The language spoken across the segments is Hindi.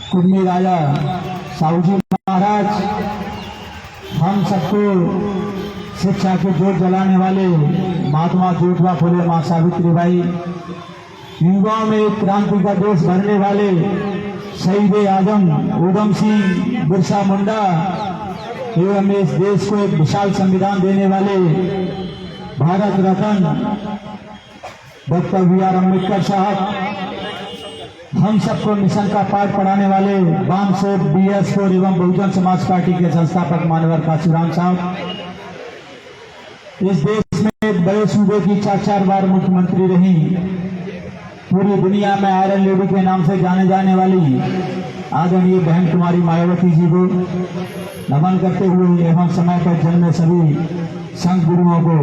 कुर्मी राजा साहूजी महाराज, हम सबको शिक्षा की जोत जलाने वाले महात्मा ज्योतिबा फुले, मां सावित्रीबाई, युवाओं में एक क्रांति का जोश भरने वाले शहीद आजम उधम सिंह बिरसा मुंडा एवं इस देश को एक विशाल संविधान देने वाले भारत रत्न डॉक्टर बी.आर. अम्बेडकर साहब, हम सबको मिशन का पाठ पढ़ाने वाले बामसेठ BS4 एवं बहुजन समाज पार्टी के संस्थापक मानवर काशीराम साहब, इस देश में एक बड़े सूबे की 4 बार मुख्यमंत्री रही, पूरी दुनिया में आयरन लेडी के नाम से जाने जाने वाली आदरणीय बहन कुमारी मायावती जी को नमन करते हुए एवं समय पर जन्मे सभी संत गुरुओं को,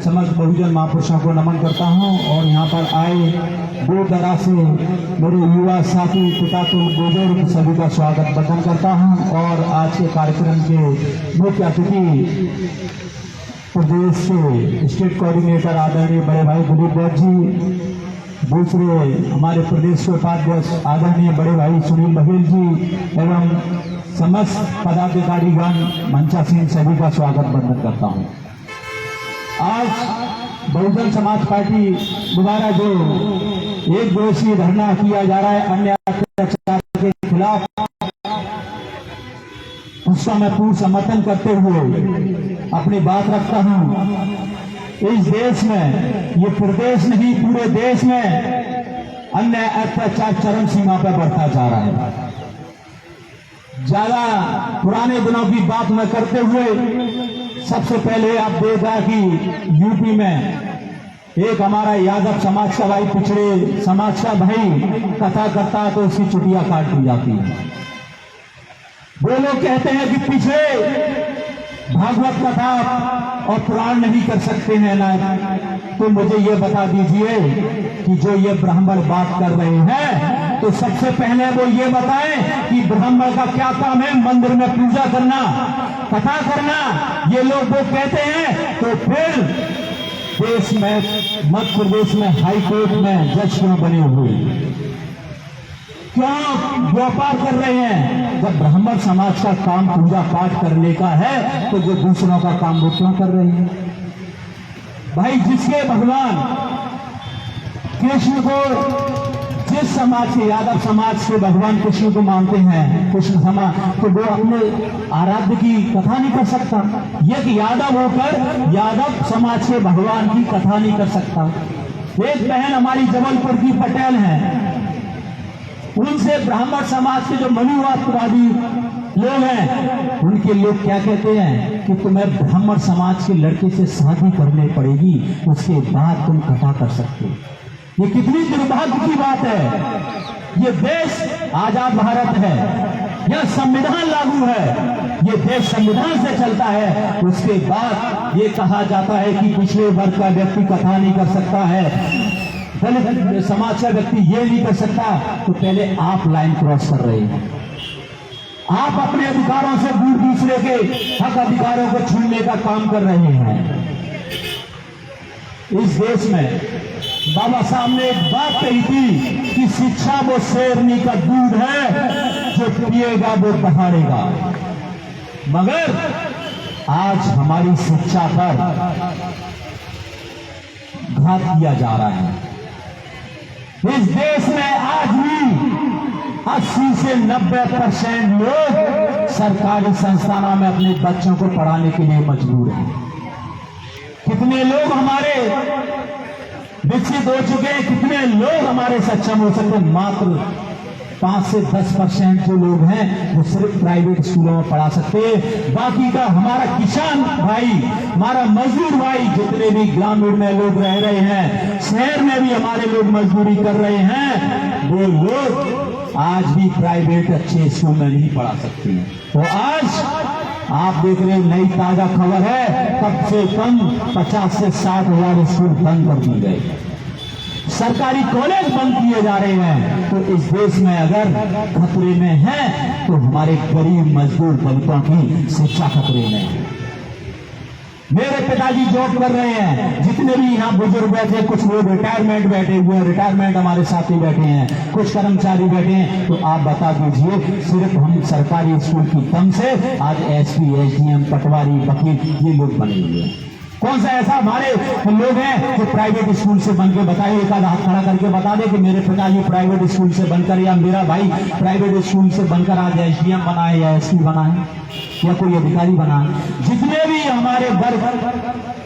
समस्त बहुजन महापुरुषों को नमन करता हूं। और यहाँ पर आए दूर दराज से मेरे युवा साथी पिता बुजुर्ग सभी का स्वागत वंदन करता हूं। और आज के कार्यक्रम के मुख्य अतिथि प्रदेश के स्टेट कोऑर्डिनेटर आदरणीय बड़े भाई दिलीप वैद्य जी, दूसरे हमारे प्रदेश के उपाध्यक्ष आदरणीय बड़े भाई सुनील बघेल जी एवं समस्त पदाधिकारीगण, मंचासीन सभी का स्वागत वंदन करता हूं। आज बहुजन समाज पार्टी द्वारा जो एक दिवसीय धरना किया जा रहा है अन्य अत्याचार के खिलाफ, उसका मैं पूर्ण समर्थन करते हुए अपनी बात रखता हूं। इस देश में, ये प्रदेश नहीं पूरे देश में अन्य अत्याचार चरम सीमा पर बढ़ता जा रहा है। ज्यादा पुराने दिनों की बात न करते हुए सबसे पहले आप देखा कि यूपी में एक हमारा यादव समाज का भाई, पिछड़े समाज का भाई कथा करता है तो उसकी चुटिया काट दी जाती है। वो लोग कहते हैं कि पिछड़े भागवत कथा और पुराण नहीं कर सकते हैं ना, तो मुझे ये बता दीजिए कि जो ये ब्राह्मण बात कर रहे हैं तो सबसे पहले वो ये बताएं कि ब्राह्मण का क्या काम है? मंदिर में पूजा करना, कथा करना, ये लोग वो कहते हैं। तो फिर देश में, मध्य प्रदेश में हाई कोर्ट में जज क्यों बने हुए, क्यों व्यापार कर रहे हैं? जब ब्राह्मण समाज का काम पूजा पाठ करने का है तो जो दूसरों का काम वो क्यों कर रहे हैं? भाई, जिसके भगवान कृष्ण को, जिस समाज के, यादव समाज के भगवान कृष्ण को मानते हैं, कृष्ण समाज, तो वो अपने आराध्य की कथा नहीं कर सकता। एक यादव होकर यादव समाज के भगवान की कथा नहीं कर सकता। एक बहन हमारी जबलपुर की पटेल हैं, उनसे ब्राह्मण समाज के जो मनुवादवादी लोग हैं, उनके लोग क्या कहते हैं कि तुम्हें ब्राह्मण समाज के लड़के से शादी करनी पड़ेगी, उसके बाद तुम कथा कर सकते हो। ये कितनी दुर्भाग्य की बात है। ये देश आजाद भारत है, यह संविधान लागू है, ये देश संविधान से चलता है। उसके बाद ये कहा जाता है कि पिछड़े वर्ग का व्यक्ति कथा नहीं कर सकता है, दलित समाज का व्यक्ति ये नहीं कर सकता। तो पहले आप लाइन क्रॉस कर रहे हैं, आप अपने अधिकारों से दूर दूसरे के हक अधिकारों को छीनने का काम कर रहे हैं। इस देश में बाबा साहब ने एक बात कही थी कि शिक्षा वो शेरनी का दूध है, जो पिएगा वो दहाड़ेगा। मगर आज हमारी शिक्षा पर घात किया जा रहा है। इस देश में आज भी 80 से 90% लोग सरकारी संस्थानों में अपने बच्चों को पढ़ाने के लिए मजबूर हैं। कितने लोग हमारे विकसित हो चुके हैं, कितने लोग हमारे सक्षम हो सकते हैं? मात्र 5 से 10% जो लोग हैं वो सिर्फ प्राइवेट स्कूलों में पढ़ा सकते हैं। बाकी का हमारा किसान भाई, हमारा मजदूर भाई, जितने भी ग्रामीण में लोग रह रहे हैं, शहर में भी हमारे लोग मजदूरी कर रहे हैं, वो लोग आज भी प्राइवेट अच्छे स्कूल में नहीं पढ़ा सकते हैं। तो आज आप देख रहे हैं, नई ताजा खबर है, कम से कम 50 से 60 हजार स्कूल बंद कर दिए गए, सरकारी कॉलेज बंद किए जा रहे हैं। तो इस देश में अगर खतरे में है तो हमारे गरीब मजदूर दलितों की शिक्षा खतरे में है। मेरे पिताजी जॉब कर रहे हैं, जितने भी यहाँ बुजुर्ग बैठे, कुछ लोग रिटायरमेंट बैठे हुए हैं, रिटायरमेंट हमारे साथी बैठे हैं, कुछ कर्मचारी बैठे हैं। तो आप बता दीजिए, सिर्फ हम सरकारी स्कूल की दम से आज एसपी, एसडीएम, पटवारी, वकील ये लोग बने हुए हैं। कौन सा ऐसा हमारे लोग हैं जो प्राइवेट स्कूल से बनकर बताइए, एक आधा हाथ खड़ा करके बता दे कि मेरे पिताजी प्राइवेट स्कूल से बनकर या मेरा भाई प्राइवेट स्कूल से बनकर आज एसडीएम बना है या एसपी बना है या कोई अधिकारी बना है। जितने भी हमारे वर्ग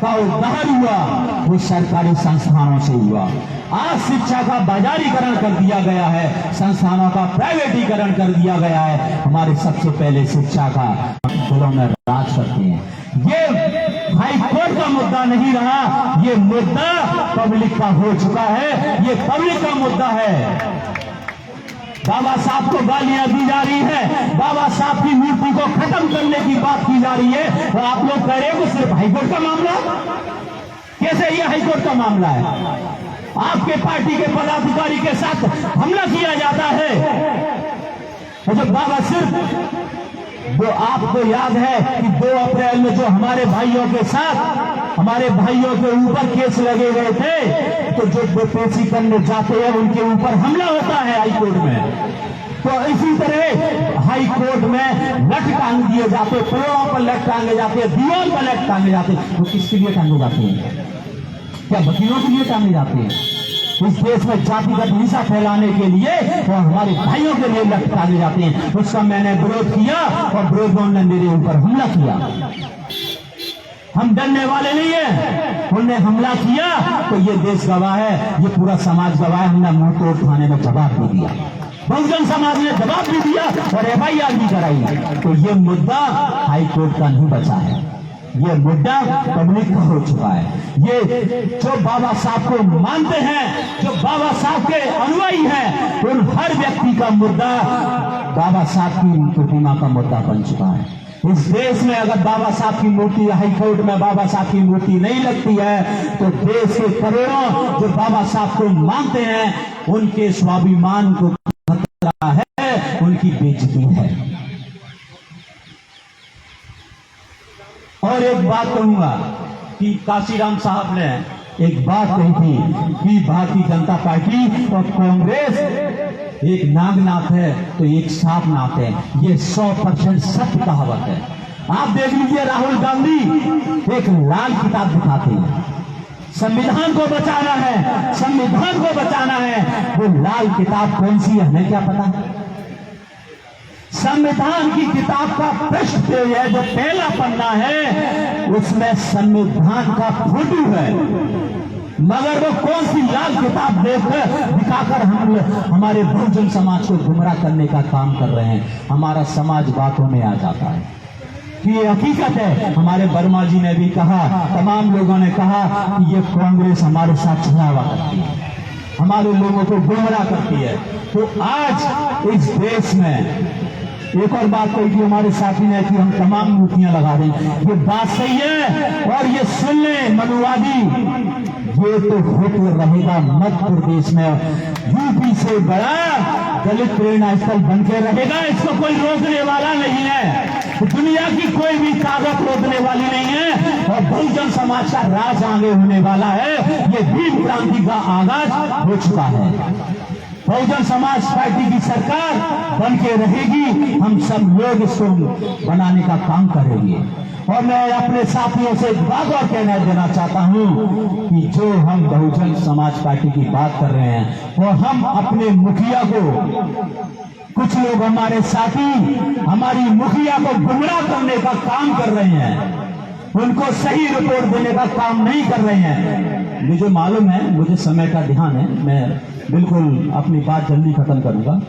का उद्धार हुआ वो सरकारी संस्थानों से हुआ। आज शिक्षा का बाजारीकरण कर दिया गया है, संस्थानों का प्राइवेटीकरण कर दिया गया है। हमारे सबसे पहले शिक्षा का दिलों में राज करते हैं। ये हाई कोर्ट का मुद्दा नहीं रहा, ये मुद्दा पब्लिक का हो चुका है, ये पब्लिक का मुद्दा है। बाबा साहब को गालियां दी जा रही है, बाबा साहब की मूर्ति को खत्म करने की बात की जा रही है, और आप लोग कह रहे हो सिर्फ हाईकोर्ट का मामला। कैसे ये हाईकोर्ट का मामला है? आपके पार्टी के पदाधिकारी के साथ हमला किया जाता है। और जब बाबा सिर्फ वो आपको याद है कि 2 अप्रैल में जो हमारे भाइयों के साथ हमारे भाइयों के ऊपर केस लगे गए थे, तो जो पेशी करने जाते हैं उनके ऊपर हमला होता है हाईकोर्ट में। तो इसी तरह हाई कोर्ट में लठ टांग दिए जाते, पेड़ों पर लठ टांगे जाते, दीवार पर लठ टांगे जाते। वो किसके लिए टांगे जाते हैं? क्या वकीलों के लिए टांगे जाते हैं? इस देश में जातिगत हिंसा फैलाने के लिए और हमारे भाइयों के लिए लठ टांगे जाते हैं। उसका मैंने विरोध किया और विरोधियों ने मेरे ऊपर हमला किया। हम डरने वाले नहीं है, उन्होंने हमला किया तो ये देश गवाह है, ये पूरा समाज गवाह है। हमने मुंह तोड़ थाने में जवाब भी दिया, बहुजन समाज ने जवाब भी दिया और एफआईआर भी कराई। तो ये मुद्दा हाई कोर्ट का नहीं बचा है, ये मुद्दा पब्लिक का हो चुका है। ये जो बाबा साहब को मानते हैं, जो बाबा साहब के अनुयायी हैं, उन हर व्यक्ति का मुद्दा बाबा साहब की प्रतिमा का मुद्दा बन चुका है। इस देश में अगर बाबा साहब की मूर्ति, हाई कोर्ट में बाबा साहब की मूर्ति नहीं लगती है तो देश के करोड़ों जो बाबा साहब को मानते हैं उनके स्वाभिमान को खतरा है, उनकी बेइज्जती है। और एक बात कहूंगा कि काशीराम साहब ने एक बात कही थी कि भारतीय जनता पार्टी और कांग्रेस एक नागनाथ है तो एक सांप नाथ है। ये 100% सत्य कहावत है। आप देख लीजिए, राहुल गांधी एक लाल किताब दिखाते हैं, संविधान को बचाना है, संविधान को बचाना है। वो लाल किताब कौन सी है हमें क्या पता? संविधान की किताब का पृष्ठ पेज है, जो पहला पन्ना है उसमें संविधान का फोटो है, मगर वो कौन सी लाल किताब दिखाकर हमारे बहुजन समाज को गुमराह करने का काम कर रहे हैं। हमारा समाज बातों में आ जाता है कि ये हकीकत है। हमारे वर्मा जी ने भी कहा, तमाम लोगों ने कहा कि ये कांग्रेस हमारे साथ छलावा करती है, हमारे लोगों को गुमराह करती है। तो आज इस देश में एक और बात कही थी हमारे साथी ने कि हम तमाम मूर्तियां लगा दें, ये बात सही है। और ये सुन ले मनुवादी, ये तो होते रहेगा मध्य प्रदेश में यूपी से बड़ा दलित प्रेरणा स्थल बन के रहेगा। इसको कोई रोकने वाला नहीं है, दुनिया की कोई भी ताकत रोकने वाली नहीं है। और बहुजन समाज का राज आगे होने वाला है। ये भीम क्रांति का आगाज हो चुका है। बहुजन समाज पार्टी की सरकार बन के रहेगी, हम सब लोग इसको बनाने का काम करेंगे। और मैं अपने साथियों से एक बात और कहना देना चाहता हूं कि जो हम बहुजन समाज पार्टी की बात कर रहे हैं और हम अपने मुखिया को, कुछ लोग हमारे साथी हमारी मुखिया को गुमराह करने का काम कर रहे हैं, उनको सही रिपोर्ट देने का काम नहीं कर रहे हैं। मुझे मालूम है, मुझे समय का ध्यान है, मैं बिल्कुल अपनी बात जल्दी खत्म करूंगा।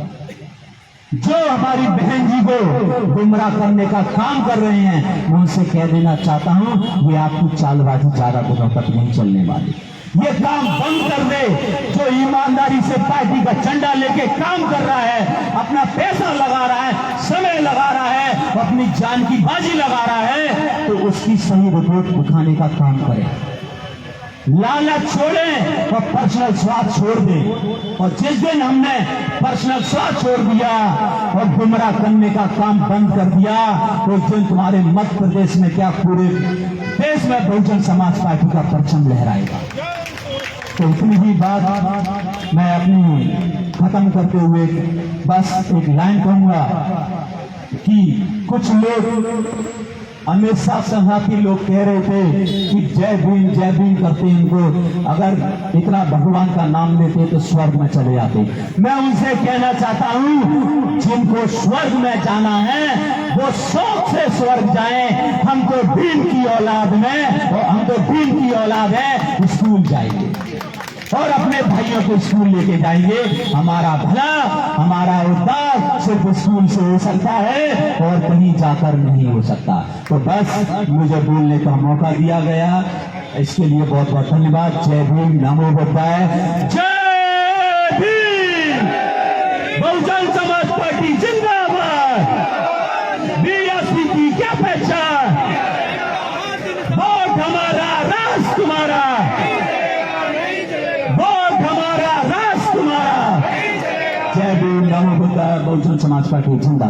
जो हमारी बहन जी को गुमराह करने का काम कर रहे हैं, मैं उनसे कह देना चाहता हूं, ये आपकी चालबाजी ज्यादा दिनों तक नहीं चलने वाली। ये काम बंद कर दे। जो ईमानदारी से पार्टी का झंडा लेके काम कर रहा है, अपना पैसा लगा रहा है, समय लगा रहा है, अपनी जान की बाजी लगा रहा है, तो उसकी सही रिपोर्ट दिखाने का काम करे। लालच छोड़ें और पर्सनल स्वार्थ छोड़ दें। और जिस दिन हमने पर्सनल स्वार्थ छोड़ दिया और गुमराह करने का काम बंद कर दिया, उस दिन तुम्हारे मध्य प्रदेश में क्या पूरे देश में बहुजन समाज पार्टी का परचम लहराएगा। तो इतनी ही बात मैं अपनी खत्म करते हुए बस एक लाइन कहूंगा कि कुछ लोग अमित शाह संघाती लोग कह रहे थे कि जय भीम करते इनको, अगर इतना भगवान का नाम लेते तो स्वर्ग में चले जाते। मैं उनसे कहना चाहता हूं, जिनको स्वर्ग में जाना है वो शौक से स्वर्ग जाएं। हम तो भीम की औलाद में, और हम तो भीम की औलाद है, स्कूल जाएंगे और अपने भाइयों को स्कूल लेके जाएंगे। हमारा भला, हमारा उद्धार सिर्फ स्कूल से हो सकता है और कहीं जाकर नहीं हो सकता। तो बस मुझे बोलने का मौका दिया गया, इसके लिए बहुत बहुत धन्यवाद। जय भीम, नमो बुद्धाय। जय भीम, बहुजन समाज पार्टी जिंदाबाद। बीएसपी की क्या पहचान, वोट हमारा, राज तुम्हारा, वोट हमारा, राज तुम्हारा। जय भीम, नमो बुद्धाय, बहुजन समाज पार्टी जिंदाबाद।